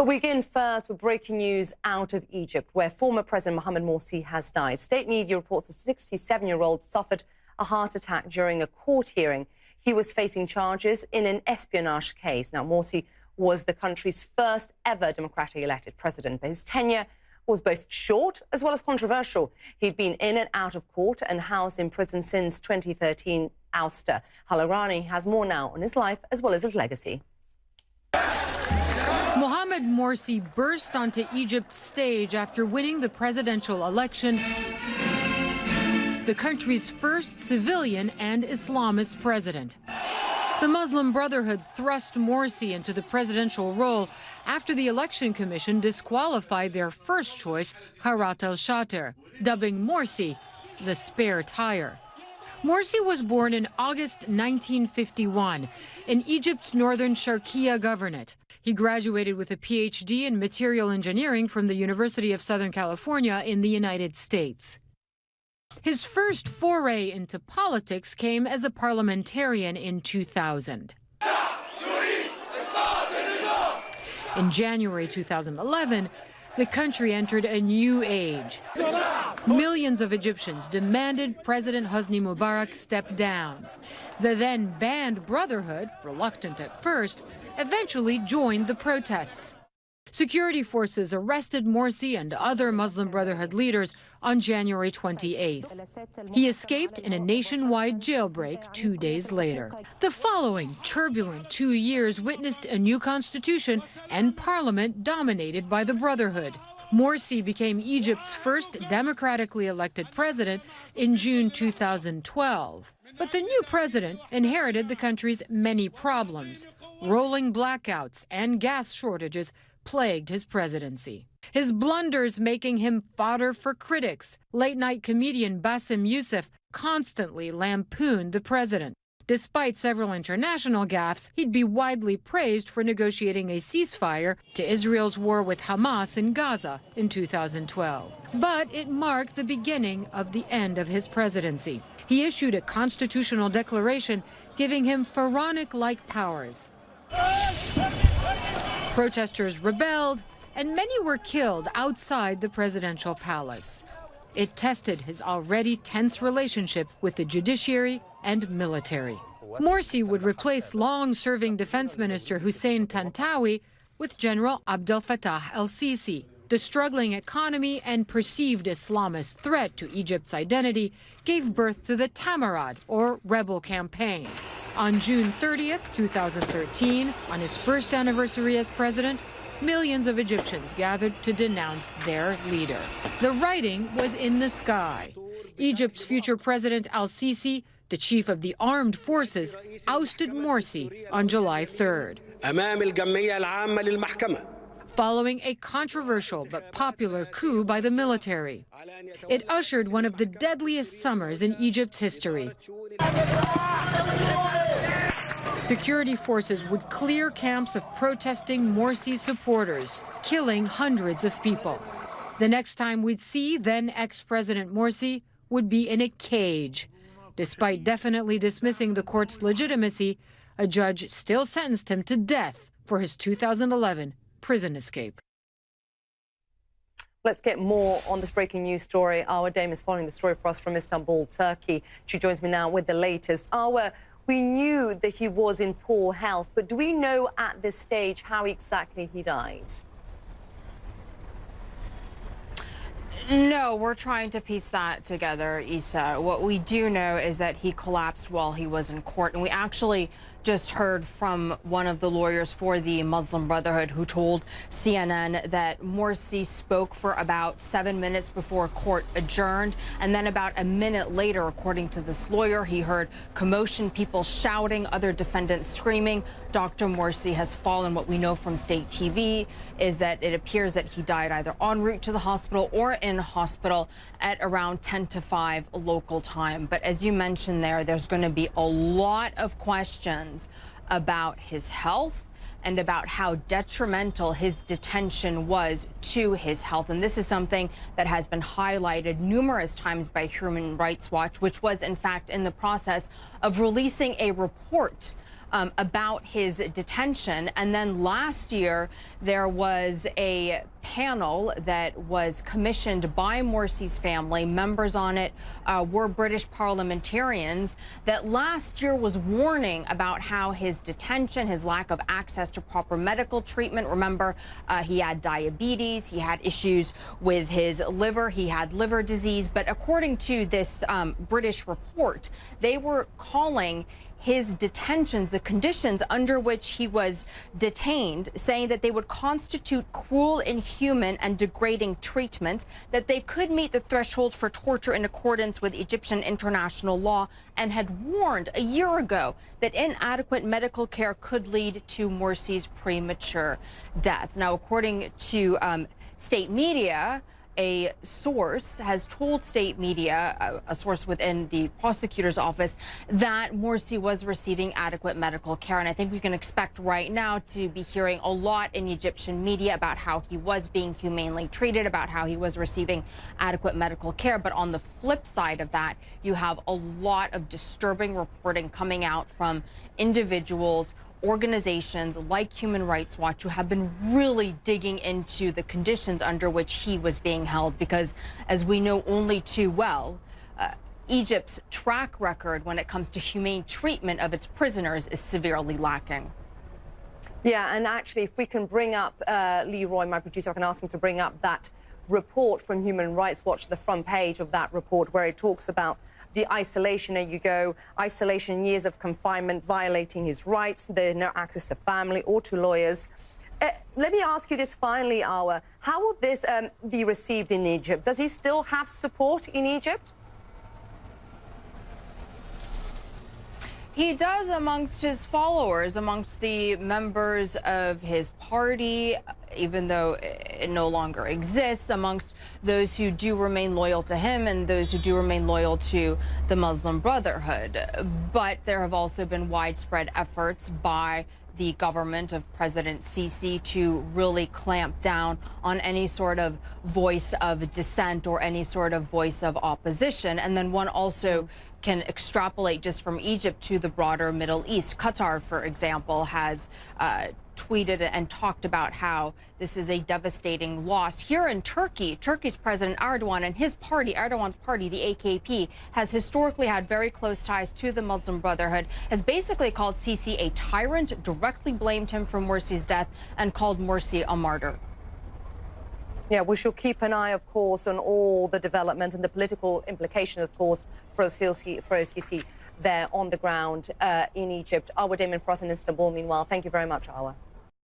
But we begin first with breaking news out of Egypt, where former President Mohammed Morsi has died. State media reports a 67-year-old suffered a heart attack during a court hearing. He was facing charges in an espionage case. Now, Morsi was the country's first ever democratically elected president, but his tenure was both short as well as controversial. He'd been in and out of court and housed in prison since 2013 ouster. Halarani has more now on his life as well as his legacy. Mohammed Morsi burst onto Egypt's stage after winning the presidential election, the country's first civilian and Islamist president. The Muslim Brotherhood thrust Morsi into the presidential role after the Election Commission disqualified their first choice, Kharat al-Shater, dubbing Morsi the spare tire. Morsi was born in August 1951 in Egypt's northern Sharqiya governorate. He graduated with a PhD in material engineering from the University of Southern California in the United States. His first foray into politics came as a parliamentarian in 2000. In January 2011, the country entered a new age. Millions of Egyptians demanded President Hosni Mubarak step down. The then banned Brotherhood, reluctant at first, eventually joined the protests. Security forces arrested Morsi and other Muslim Brotherhood leaders on January 28th. He escaped in a nationwide jailbreak 2 days later. The following turbulent 2 years witnessed a new constitution and parliament dominated by the Brotherhood. Morsi became Egypt's first democratically elected president in June 2012. But the new president inherited the country's many problems. Rolling blackouts and gas shortages plagued his presidency. His blunders making him fodder for critics. Late-night comedian Bassem Youssef constantly lampooned the president. Despite several international gaffes, he'd be widely praised for negotiating a ceasefire to Israel's war with Hamas in Gaza in 2012. But it marked the beginning of the end of his presidency. He issued a constitutional declaration giving him pharaonic-like powers. Protesters rebelled, and many were killed outside the presidential palace. It tested his already tense relationship with the judiciary and military. Morsi would replace long-serving Defense Minister Hussein Tantawi with General Abdel Fattah el-Sisi. The struggling economy and perceived Islamist threat to Egypt's identity gave birth to the Tamarad, or rebel campaign. On June 30th, 2013, on his first anniversary as president, millions of Egyptians gathered to denounce their leader. The writing was in the sky. Egypt's future president al-Sisi, the chief of the armed forces, ousted Morsi on July 3rd. Following a controversial but popular coup by the military. It ushered one of the deadliest summers in Egypt's history. Security forces would clear camps of protesting Morsi supporters, killing hundreds of people. The next time we'd see then ex-President Morsi would be in a cage. Despite definitely dismissing the court's legitimacy, a judge still sentenced him to death for his 2011 prison escape. Let's get more on this breaking news story. Our Dame is following the story for us from Istanbul, Turkey. She joins me now with the latest. We knew that he was in poor health, but do we know at this stage how exactly he died? No, we're trying to piece that together, Issa. What we do know is that he collapsed while he was in court, and we actually just heard from one of the lawyers for the Muslim Brotherhood who told CNN that Morsi spoke for about 7 minutes before court adjourned, and then about a minute later, according to this lawyer, he heard commotion, people shouting, other defendants screaming. Dr. Morsi has fallen. What we know from state TV is that it appears that he died either en route to the hospital or in hospital at around 10 to 5 local time. But as you mentioned there's going to be a lot of questions about his health and about how detrimental his detention was to his health. And this is something that has been highlighted numerous times by Human Rights Watch, which was in fact in the process of releasing a report about his detention. And then last year, there was a panel that was commissioned by Morsy's family. Members on it were British parliamentarians that last year was warning about how his detention, his lack of access to proper medical treatment. Remember, he had diabetes, he had issues with his liver, he had liver disease. But according to this British report, they were calling his detentions, the conditions under which he was detained, saying that they would constitute cruel, inhuman, and degrading treatment, that they could meet the threshold for torture in accordance with Egyptian international law, and had warned a year ago that inadequate medical care could lead to Morsy's premature death. Now, according to state media, a source has told state media, a source within the prosecutor's office, that Morsy was receiving adequate medical care. And I think we can expect right now to be hearing a lot in Egyptian media about how he was being humanely treated, about how he was receiving adequate medical care. But on the flip side of that, you have a lot of disturbing reporting coming out from individuals, organizations like Human Rights Watch, who have been really digging into the conditions under which he was being held, because as we know only too well, Egypt's track record when it comes to humane treatment of its prisoners is severely lacking. Yeah, and actually, if we can bring up Leroy, my producer, I can ask him to bring up that report from Human Rights Watch, the front page of that report, where it talks about the isolation. There you go. Isolation, years of confinement, violating his rights. There's no access to family or to lawyers. Let me ask you this finally, Awa. How will this be received in Egypt? Does he still have support in Egypt? He does amongst his followers, amongst the members of his party, even though it no longer exists, amongst those who do remain loyal to him and those who do remain loyal to the Muslim Brotherhood. But there have also been widespread efforts by the government of President Sisi to really clamp down on any sort of voice of dissent or any sort of voice of opposition. And then one also can extrapolate just from Egypt to the broader Middle East. Qatar, for example, has tweeted and talked about how this is a devastating loss. Here in Turkey, Turkey's President Erdogan and his party, Erdogan's party, the AKP, has historically had very close ties to the Muslim Brotherhood, has basically called Sisi a tyrant, directly blamed him for Morsy's death, and called Morsy a martyr. Yeah, we shall keep an eye, of course, on all the developments and the political implications, of course, for Sisi there on the ground in Egypt. Awa Damon for us in Istanbul. Meanwhile, thank you very much, Awa.